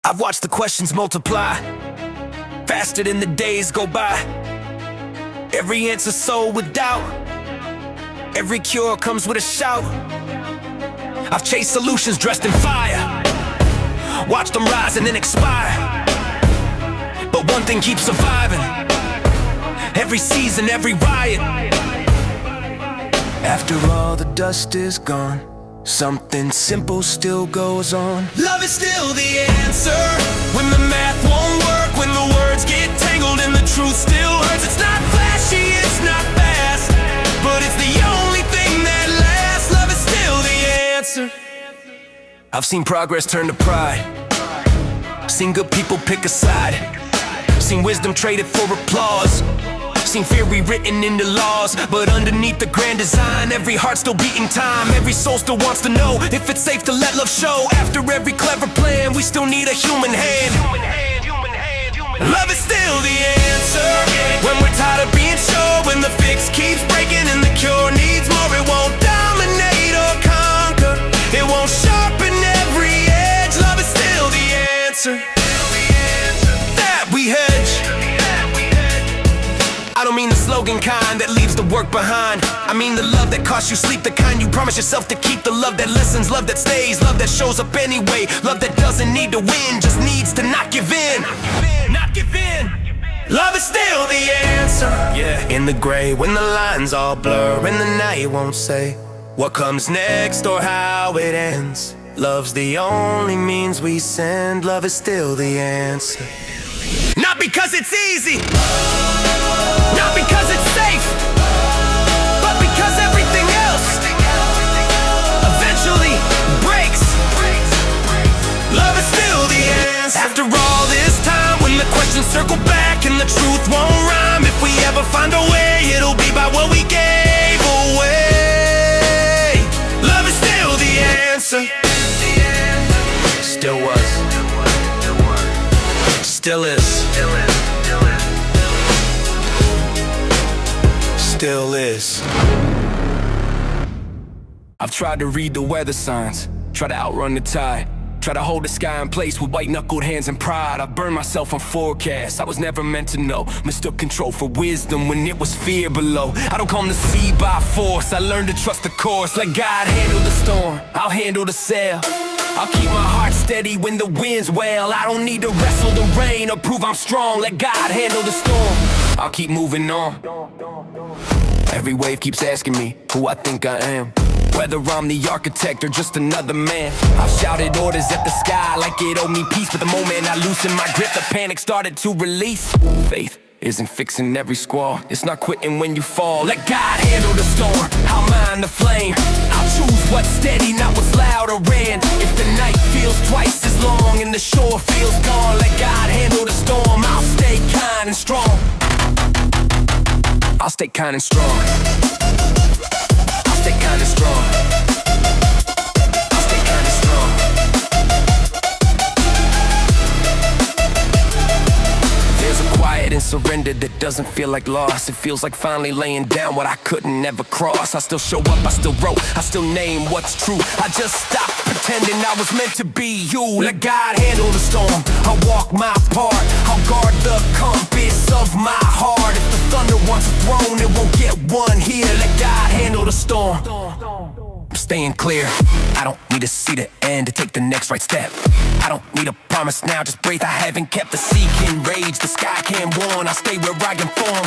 I've watched the questions multiply faster than the days go by. Every answer sold with doubt. Every cure comes with a shout. I've chased solutions dressed in fire, watched them rise and then expire. But one thing keeps surviving, every season, every riot. After all the dust is gone, something simple still goes on. Love is still the answer. When the math won't work, when the words get tangled and the truth still hurts. It's not flashy, it's not fast, but it's the only thing that lasts. Love is still the answer. I've seen progress turn to pride, seen good people pick a side, seen wisdom traded for applause, seen fear rewritten into laws. But underneath the grand design, every heart still beating time. Every soul still wants to know if it's safe to let love show. After every clever plan, we still need a human hand. Love is still the answer. When we're tired of being sure, when the fix keeps breaking and the cure needs more, it won't dominate or conquer, it won't sharpen every edge. Love is still the answer. That we hedge. I don't mean the slogan kind that leaves the work behind. I mean the love that costs you sleep, the kind you promise yourself to keep. The love that listens, love that stays, love that shows up anyway. Love that doesn't need to win, just needs to not give in. Not give in. Love is still the answer. Yeah. In the gray, when the lines all blur and the night won't say what comes next or how it ends. Love's the only means we send. Love is still the answer. Not because it's easy, not because it's safe, but because everything else eventually breaks. Love is still the answer. After all this time, when the questions circle back and the truth won't rhyme, if we ever find a way, it'll be by what we gave away. Love is still the answer. Still was, still is, still is. I've tried to read the weather signs, try to outrun the tide, try to hold the sky in place with white-knuckled hands and pride. I burned myself on forecasts I was never meant to know, mistook control for wisdom when it was fear below. I don't calm the sea by force, I learned to trust the course. Let God handle the storm, I'll handle the sail. I'll keep my heart steady when the winds wail. I don't need to wrestle the rain or prove I'm strong. Let God handle the storm, I'll keep moving on. Every wave keeps asking me who I think I am, whether I'm the architect or just another man. I've shouted orders at the sky like it owed me peace, but the moment I loosened my grip, the panic started to release. Faith isn't fixing every squall, it's not quitting when you fall. Let God handle the storm, I'll mind the flame. I'll choose what's steady, not what's loud or ran. If the night feels twice as long and the shore feels gone, let God handle the storm. I'll stay kind and strong, I'll stay kind and strong, I'll stay kind and strong, I'll stay kind and strong. There's a quiet and surrender that doesn't feel like loss. It feels like finally laying down what I couldn't ever cross. I still show up, I still wrote, I still name what's true. I just stopped pretending I was meant to be you. Let God handle the storm, I'll walk my part, I'll guard the compass of my heart. If the thunder wants a throne, it won't get one here. Let God handle the storm, I'm staying clear. I don't need to see the end to take the next right step. I don't need a promise now, just breathe. I haven't kept. The sea can rage, the sky can warn. I'll stay where I can form.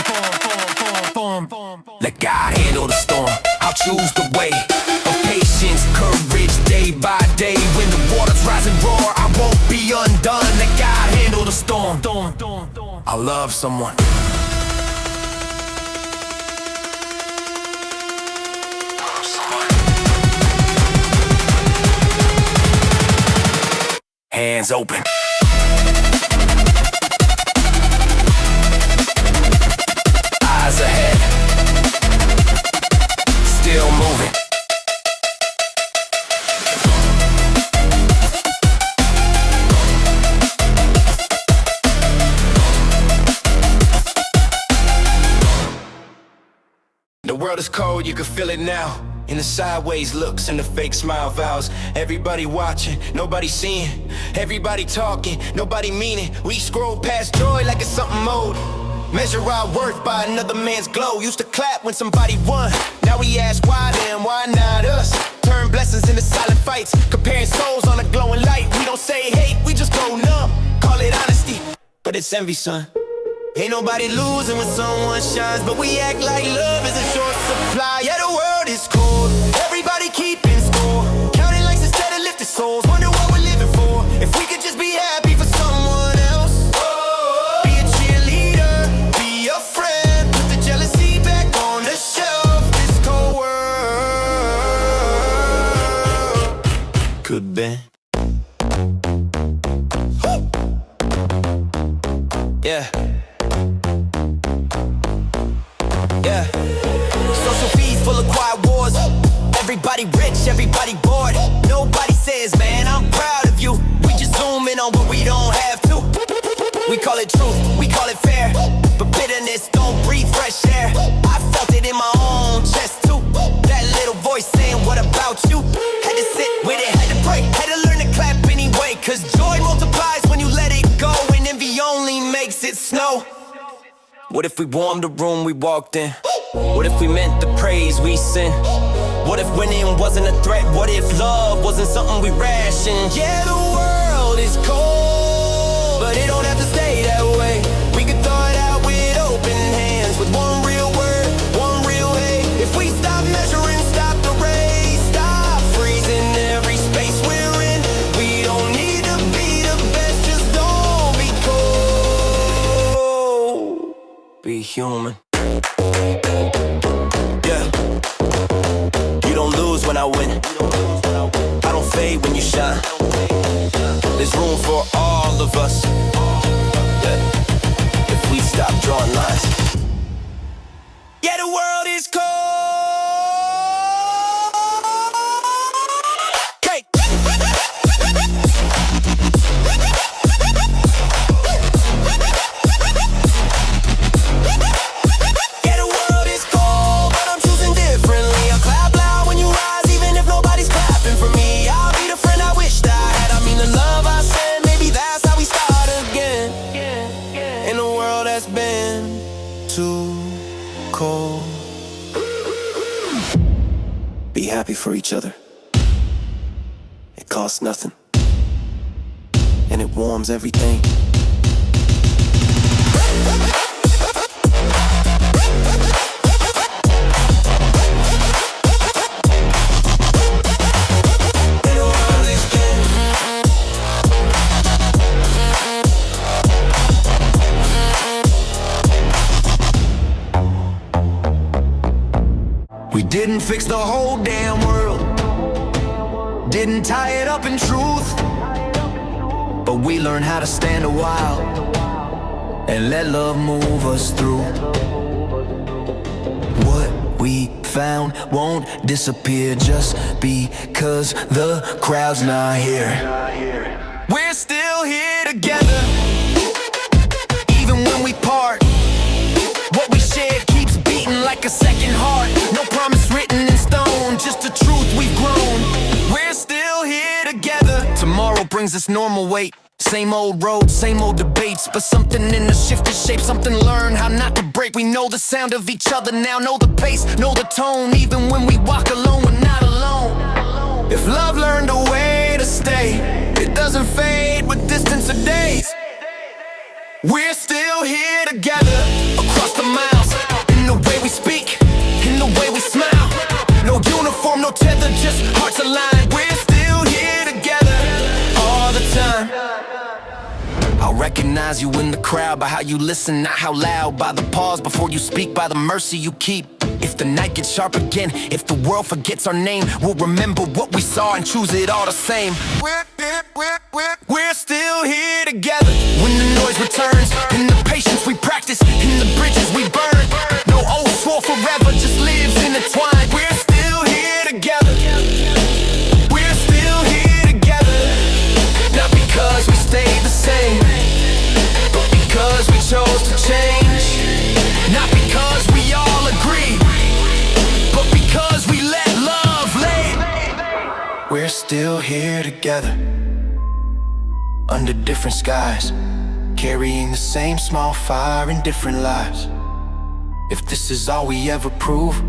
Let God handle the storm, I'll choose the way of patience, courage, day by day. When the waters rise and roar, I won't be undone. Let God handle the storm, I'll love someone. Hands open, eyes ahead, still moving. The world is cold, you can feel it now. In the sideways looks and the fake smile vows. Everybody watching, nobody seeing. Everybody talking, nobody meaning. We scroll past joy like it's something old. Measure our worth by another man's glow. Used to clap when somebody won. Now we ask why them, why not us? Turn blessings into silent fights. Comparing souls on a glowing light. We don't say hate, we just go numb. Call it honesty, but it's envy, son. Ain't nobody losing when someone shines, but we act like love is a short supply. Yeah, the world is cold, everybody keeping score. Counting likes instead of lifting souls. Wonder what we're living for. If we could just be happy for someone else. Be a cheerleader, be a friend. Put the jealousy back on the shelf. This cold world could bend. Yeah. Yeah. Social feeds full of quiet wars. Everybody rich, everybody bored. Nobody says, man, I'm proud of you. We just zoom in on what we don't have to. We call it truth, we call it fair. But bitterness don't breathe fresh air. I felt it in my own chest too. That little voice saying, what about you? Had to sit with it, had to pray, had to learn to clap anyway. Cause joy multiplies when you let it go, and envy only makes it snow. What if we warmed the room we walked in? What if we meant the praise we sent? What if winning wasn't a threat? What if love wasn't something we rationed? Yeah, the world is cold, but it don't have to stay that way. We could thaw it out with open hands, with one real word, one real hate. If we stop measuring, stop the race, stop freezing every space we're in. We don't need to be the best, just don't be cold. Be human. Yeah. You don't lose when I win. I don't fade when you shine. There's room for all of us. Yeah. If we stop drawing lines. Yeah, the world is cold. Okay. Be happy for each other. It costs nothing, and it warms everything. We didn't fix the whole damn world, didn't tie it up in truth, but we learned how to stand a while and let love move us through. What we found won't disappear just because the crowd's not here. We're still here together, even when we part. What we shared keeps beating like a second heart. No promise written in stone, just the truth we've grown. We're still here together. Tomorrow brings us normal weight. Same old road, same old debates, but something in the shifted shape, something learned how not to break. We know the sound of each other now, know the pace, know the tone. Even when we walk alone, we're not alone. If love learned a way to stay, it doesn't fade with distance or days. We're still here together, across the miles, in the way we speak, in the way we smile. No uniform, no tether, just hearts aligned. We're still here together, all the time. I'll recognize you in the crowd by how you listen, not how loud. By the pause before you speak, by the mercy you keep. If the night gets sharp again, if the world forgets our name, we'll remember what we saw and choose it all the same. We're still here together. When the noise returns, in the patience we practice, in the bridges we burn. No oath swore forever, just lives intertwined. We're still here together. We're still here together. Not because we stayed the same, but because we chose to change. Not because we all agree, but because we let love together under different skies, carrying the same small fire in different lives. If this is all we ever prove,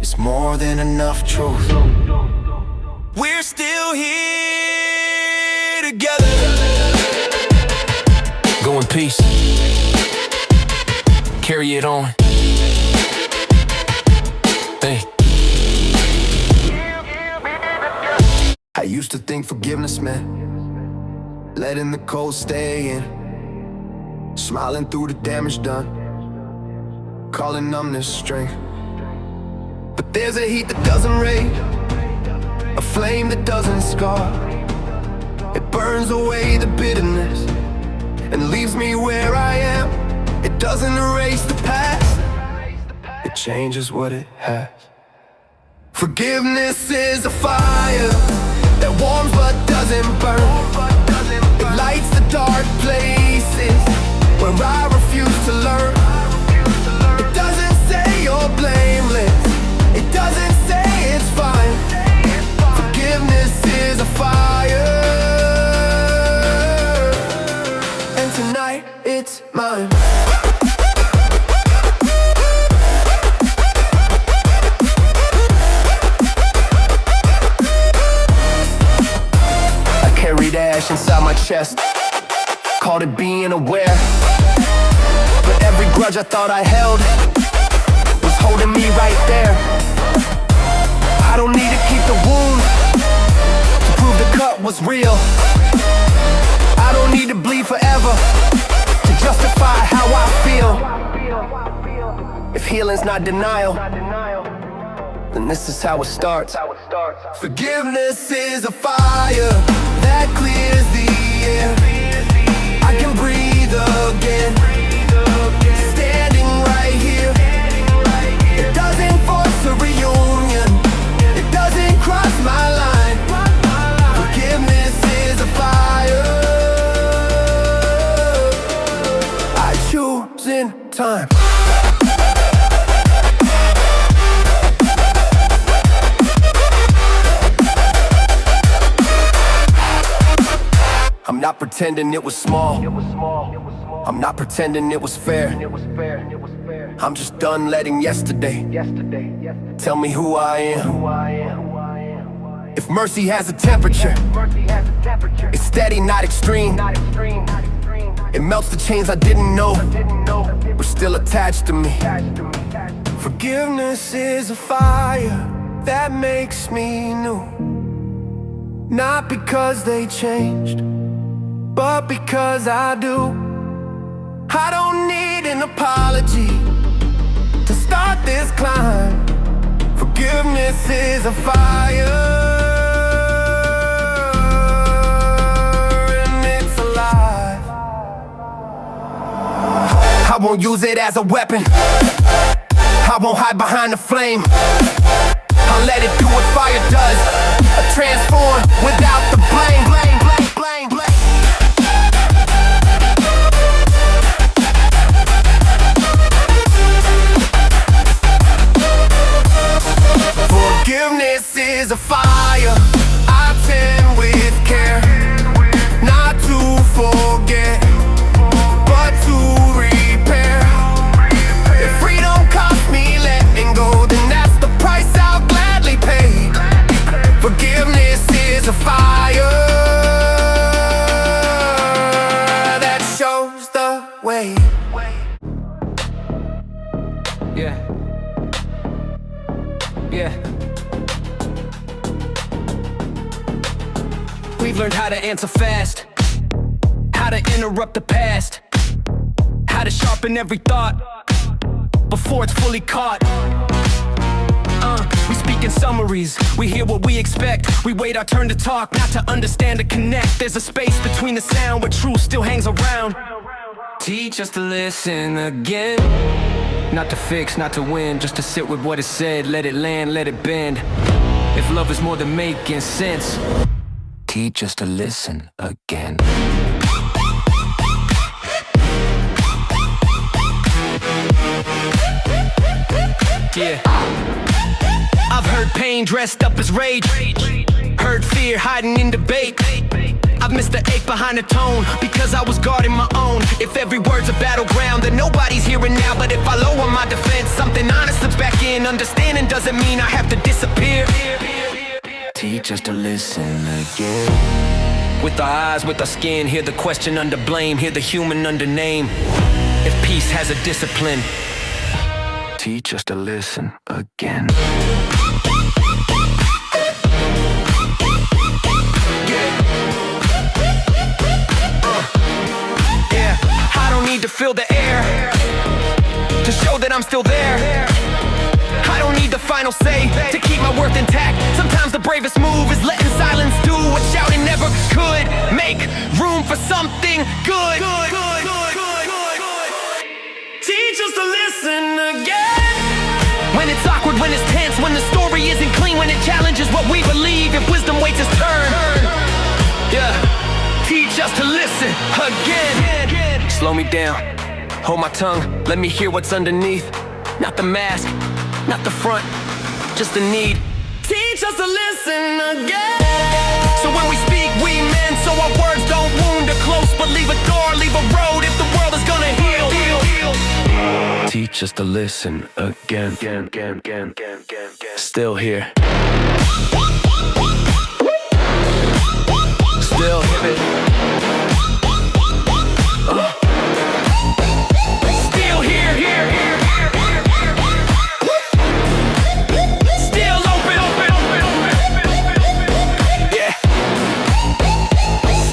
it's more than enough truth. We're still here together. Go in peace. Carry it on. Hey. I used to think forgiveness meant letting the cold stay in, smiling through the damage done, calling numbness strength. But there's a heat that doesn't rage, a flame that doesn't scar. It burns away the bitterness and leaves me where I am. It doesn't erase the past, it changes what it has. Forgiveness is a fire that warms but doesn't burn. It lights the dark places where I refuse to learn. It doesn't say you're blameless, it doesn't say it's fine. Forgiveness is a fire, and tonight it's mine. Carried ash inside my chest, called it being aware. But every grudge I thought I held was holding me right there. I don't need to keep the wound to prove the cut was real. I don't need to bleed forever to justify how I feel. If healing's not denial, then this is how it starts. Forgiveness is a fire that clears the air. I can breathe again, standing right here. It doesn't force a reunion, it doesn't cross my line. Forgiveness is a fire I choose in time. I'm not pretending it was small. I'm not pretending it was fair. I'm just done letting yesterday tell me who I am. If mercy has a temperature, it's steady, not extreme. It melts the chains I didn't know were still attached to me. Forgiveness is a fire that makes me new. Not because they changed, but because I do. I don't need an apology to start this climb. Forgiveness is a fire, and it's alive. I won't use it as a weapon, I won't hide behind the flame. I'll let it do what fire does, transform without the blame. Forgiveness is a fire I tend with care, not to forget, but to repair. If freedom cost me letting go, then that's the price I'll gladly pay. Forgiveness is a fire that shows the way. Yeah. We've learned how to answer fast, how to interrupt the past, how to sharpen every thought before it's fully caught. We speak in summaries, we hear what we expect. We wait our turn to talk, not to understand, to connect. There's a space between the sound where truth still hangs around. Teach us to listen again, not to fix, not to win, just to sit with what is said. Let it land, let it bend. If love is more than making sense, teach us to listen again. Yeah. I've heard pain dressed up as rage, heard fear fear hiding in debate. I've missed the ache behind the tone because I was guarding my own. If every word's a battleground, then nobody's hearing now. But if I lower my defense, something honest slips back in. Understanding doesn't mean I have to disappear. Teach us to listen again. With our eyes, with our skin, hear the question under blame, hear the human under name. If peace has a discipline, Teach us to listen again. I don't need to fill the air to show that I'm still there. I don't need the final say to keep my worth intact. Sometimes the bravest move is letting silence do what shouting never could. Make room for something good. Teach us to listen again. When it's awkward, when it's tense, when the story isn't clean, when it challenges what we believe, if wisdom waits its turn. Yeah, teach us to listen again. slow me down, hold my tongue, let me hear what's underneath. Not the mask, not the front, just the need. Teach us to listen again. So when we speak, we meant, so our words don't wound or close, but leave a door, leave a road if the world is gonna heal. Teach us to listen again. Still here. Still hip. Still here. Still open. Yeah.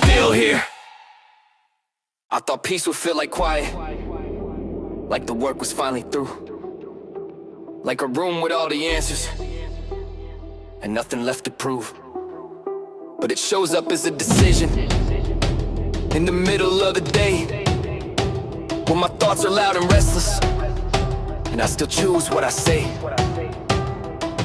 Still here. I thought peace would feel like quiet, like the work was finally through, like a room with all the answers and nothing left to prove. But it shows up as a decision in the middle of the day, when my thoughts are loud and restless, and I still choose what I say.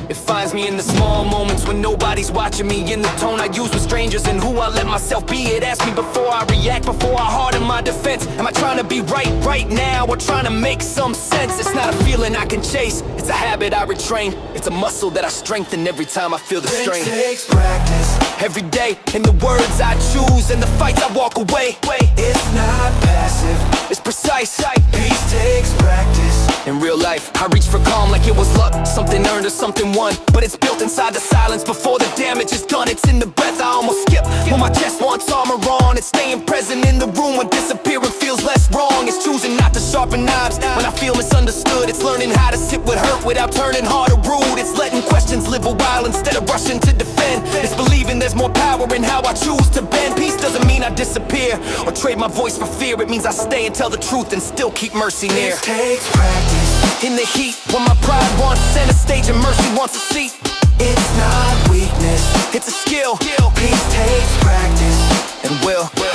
It finds me in the small moments when nobody's watching me, in the tone I use with strangers and who I let myself be. It asks me before I react, before I harden my defense. Am I trying to be right now, or trying to make some sense? It's not a feeling I can chase, it's a habit I retrain. It's a muscle that I strengthen every time I feel the strain. It takes practice. Every day, in the words I choose and the fights I walk away. It's not passive, It's precise. peace takes practice. In real life, I reach for calm like it was luck, something earned or something won. But it's built inside the silence before the damage is done. It's in the breath I almost skip when my chest wants armor on. It's staying present in the room when disappearing feels less wrong. It's choosing not to sharpen knives when I feel misunderstood. It's learning how to sit with hurt without turning hard or rude. It's letting questions live a while instead of rushing to defend. It's believing there's more power in how I choose to bend. Peace doesn't mean I disappear or trade my voice for fear. It means I stay and tell the truth and still keep mercy near. It takes practice. In the heat, when my pride wants center stage and mercy wants a seat. It's not weakness, It's a skill, peace takes practice. and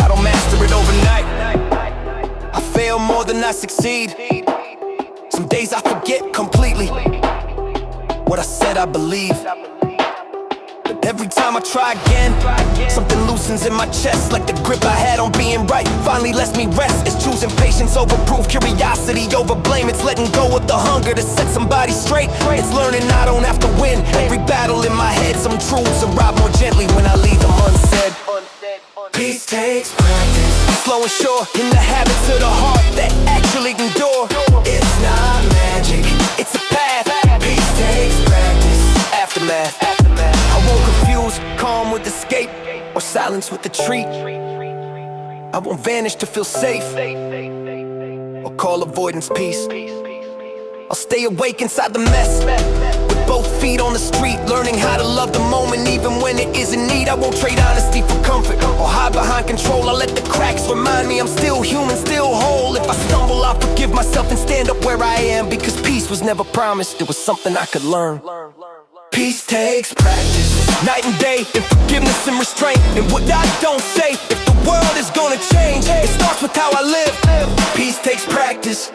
I don't master it overnight. I fail more than I succeed. Some days I forget completely what I said I believe. But every time I try again, something loosens in my chest, like the grip I had on being right finally lets me rest. It's choosing patience over proof, curiosity over blame. It's letting go of the hunger to set somebody straight. It's learning I don't have to win every battle in my head. Some truths arrive more gently when I leave them unsaid. Peace takes practice. Slow and sure in the habits of the heart that actually endure. It's not magic, It's a path, peace takes practice. aftermath. I won't confuse calm with escape or silence with retreat. I won't vanish to feel safe or call avoidance peace. I'll stay awake inside the mess with both feet on the street, learning how to love the moment even when it isn't need. I won't trade honesty for comfort or hide behind control. I let the cracks remind me I'm still human, still whole. If I stumble, I'll forgive myself and stand up where I am, because peace was never promised, it was something I could learn. Peace takes practice. Night and day, in forgiveness and restraint, and what I don't say. If the world is gonna change, it starts with how I live. Peace takes practice.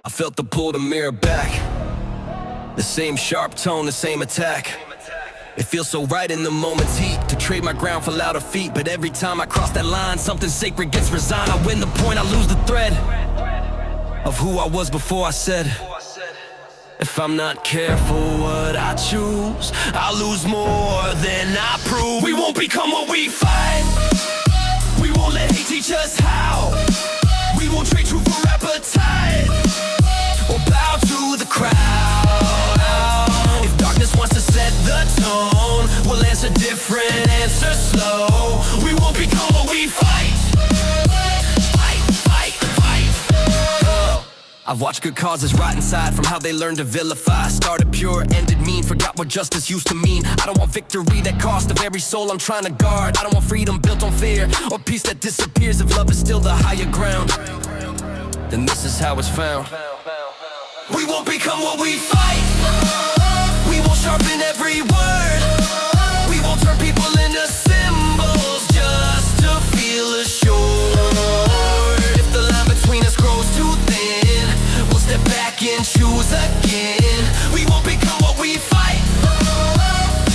I felt the pull to mirror back, the same sharp tone, the same attack. It feels so right in the moment's heat to trade my ground for louder feet. But every time I cross that line, something sacred gets resigned. I win the point, I lose the thread of who I was before I said. If I'm not careful, what I choose, I lose more than I prove. We won't become what we fight. We won't let hate teach us how. We won't trade truth for appetite, or bow to the crowd. If darkness wants to set the tone, we'll answer different, answer slow. We won't become what we fight. Fight, fight, fight. I've watched good causes rot inside from how they learned to vilify. Started pure, ended mean, forgot what justice used to mean. I don't want victory that cost the very soul I'm trying to guard. I don't want freedom built on fear, or peace that disappears if love is still the higher ground. Then this is how it's found. We won't become what we fight. We won't sharpen every word. We won't turn people into symbols just to feel assured. If the line between us grows too thin, we'll step back and choose again. We won't become what we fight.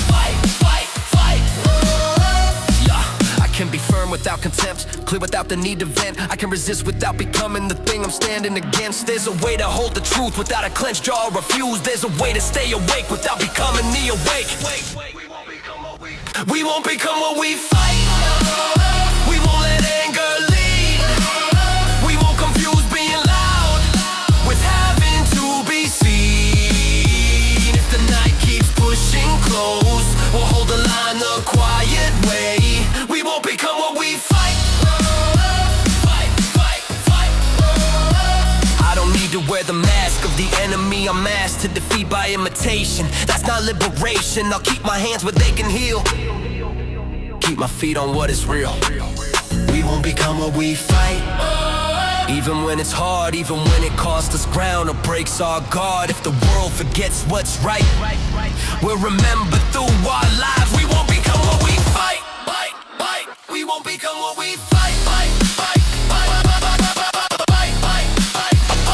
Fight, fight, fight. Yeah, I can be firm without contempt, clear without the need to vent. I can resist without becoming the thing I'm standing against. There's a way to hold the truth without a clenched jaw or refuse. There's a way to stay awake without becoming the awake. We won't become what we fight. We won't let anger lead. We won't confuse being loud with having to be seen. If the night keeps pushing close, we'll hold the line the quiet way. We won't become what we fight. Fight, fight, fight. I don't need to wear the mask of the enemy I'm asked to defeat by imitation. That's not liberation. I'll keep my hands where they can heal, keep my feet on what is real. We won't become what we fight. Even when it's hard, even when it costs us ground or breaks our guard. If the world forgets what's right, we'll remember through our lives. We won't become what we fight. Fight, fight. We won't become what we fight. Fight, fight, fight, fight, fight, fight, fight, fight, fight, fight,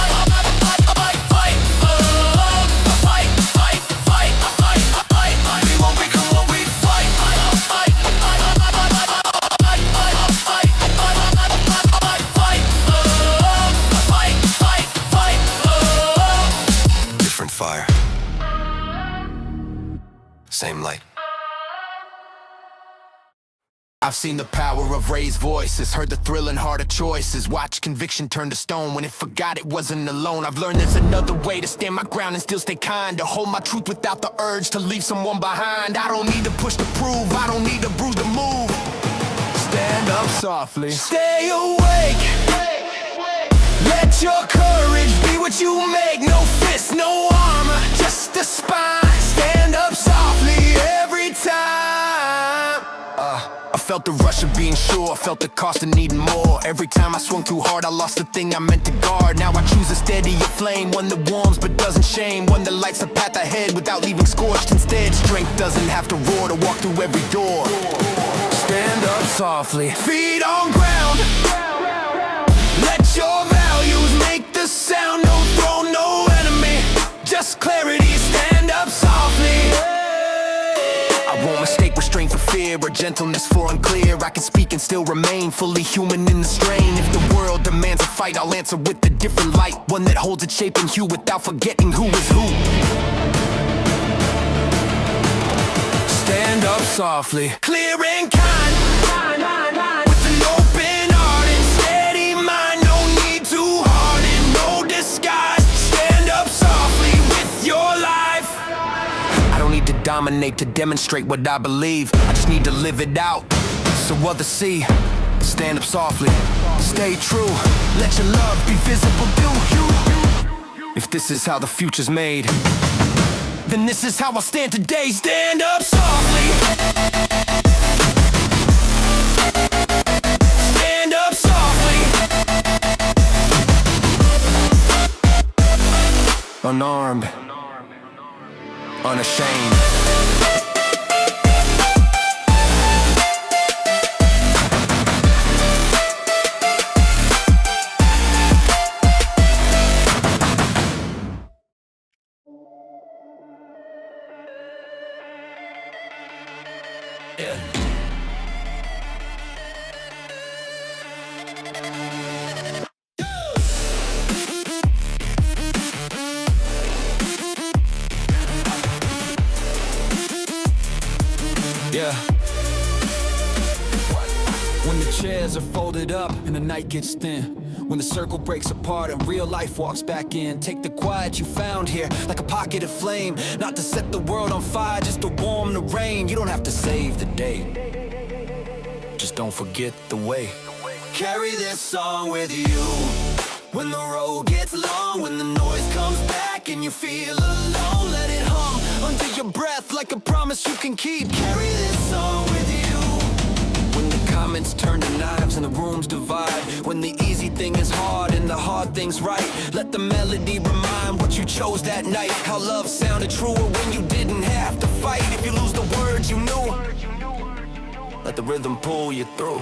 fight, fight, fight, fight. We won't become what we fight. Fight, different fire, same light. I've seen the power of raised voices, heard the thrill and harder choices, watched conviction turn to stone when it forgot it wasn't alone. I've learned there's another way to stand my ground and still stay kind, to hold my truth without the urge to leave someone behind. I don't need to push to prove, I don't need to bruise to move. Stand up softly, stay awake. Let your courage be what you make. No fist, no armor, just a spine. Stand up softly every time. I felt the rush of being sure, felt the cost of needing more. Every time I swung too hard, I lost the thing I meant to guard. Now I choose a steadier flame, one that warms but doesn't shame, one that lights the path ahead without leaving scorched. Instead, strength doesn't have to roar to walk through every door. Stand up softly, feet on ground. Let your values make the sound. No throne, no enemy, just clarity. Stand up softly. I won't mistake restraint for fear, or gentleness for unclear. I can speak and still remain fully human in the strain. If the world demands a fight, I'll answer with a different light, one that holds its shape and hue without forgetting who is who. Stand up softly, clear and kind, with an open heart and steady mind. No need to harden, no disguise. Stand up softly with your life. I don't need to dominate to demonstrate what I believe. I just need to live it out so others see. Stand up softly, stay true. Let your love be visible, do you? If this is how the future's made, then this is how I stand today. Stand up softly. Stand up softly. Unarmed, unashamed. feathers are folded up and the night gets thin. When the circle breaks apart and real life walks back in. Take the quiet you found here like a pocket of flame. Not to set the world on fire, just to warm the rain. You don't have to save the day, just don't forget the way. Carry this song with you when the road gets long, when the noise comes back and you feel alone. Let it hum under your breath like a promise you can keep. Carry this song with you when the comments turn to knives and the rooms divide. When the easy thing is hard and the hard thing's right. Let the melody remind what you chose that night. How love sounded truer when you didn't have to fight. If you lose the words you knew, let the rhythm pull you through.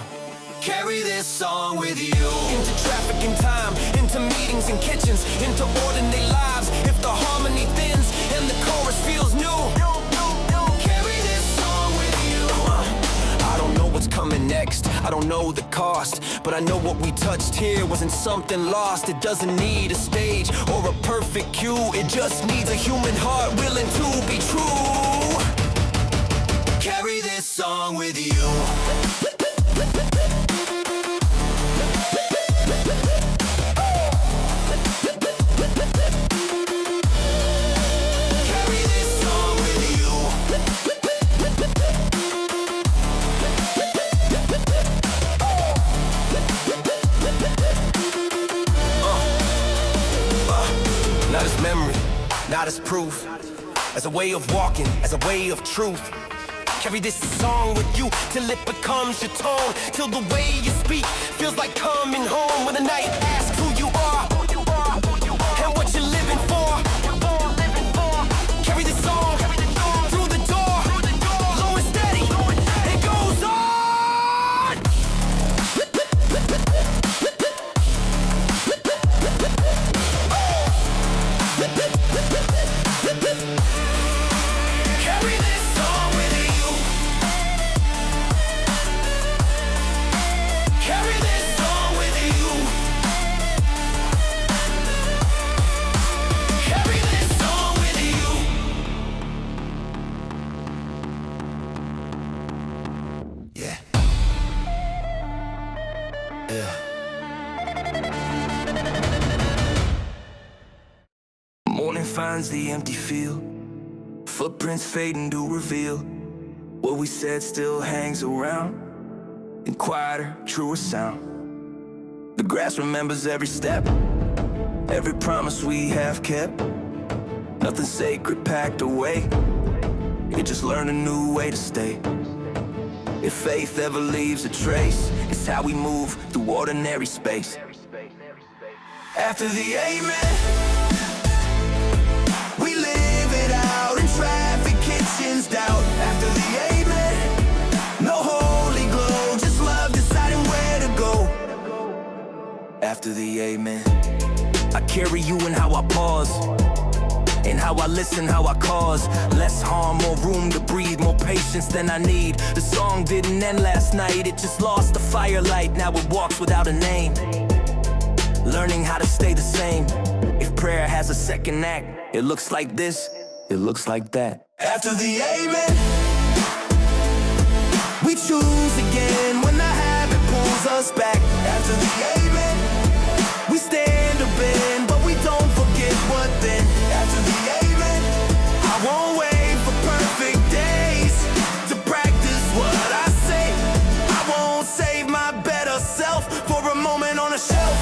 Carry this song with you into traffic and time, into meetings and kitchens, into ordinary lives. If the harmony thins and the chorus feels new, carry this song with you. I don't know what's coming next, I don't know the cost, but I know what we touched here wasn't something lost. It doesn't need a stage or a perfect cue, it just needs a human heart willing to be true. Carry this song with you. Not as memory, not as proof, as a way of walking, as a way of truth. Carry this song with you till it becomes your tone, till the way you speak feels like coming home. When the night asks who you are and what you're living for, carry this song through the door, low and steady, it goes on. Carry this song with you. Carry this song with you. Carry this song with you. Yeah. Yeah. Morning finds the empty field, footprints fading to reveal what we said still hangs around in quieter, truer sound. The grass remembers every step, every promise we have kept. Nothing sacred packed away, it just learned a new way to stay. If faith ever leaves a trace, it's how we move through ordinary space. After the amen, we live it out in traffic, kitchens, doubt. After the amen, no holy glow, just love deciding where to go. After the amen, I carry you in how I pause, in how I listen, how I cause less harm, more room to breathe, more patience than I need. The song didn't end last night, it just lost the firelight. Now it walks without a name, learning how to stay the same. If prayer has a second act, it looks like this, it looks like that. After the amen, we choose again when the habit pulls us back. After the amen, we stand or bend, but we don't forget what then. After the amen, I won't wait for perfect days to practice what I say. I won't save my better self for a moment on a shelf.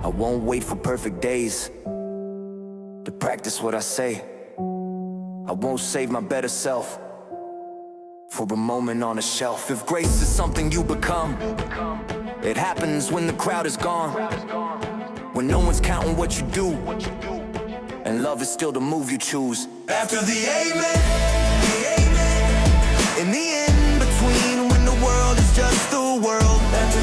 I won't wait for perfect days to practice what I say. I won't save my better self for a moment on a shelf. If grace is something you become, it happens when the crowd is gone, when no one's counting what you do, and love is still the move you choose. After the amen, in the in-between, when the world is just the world. After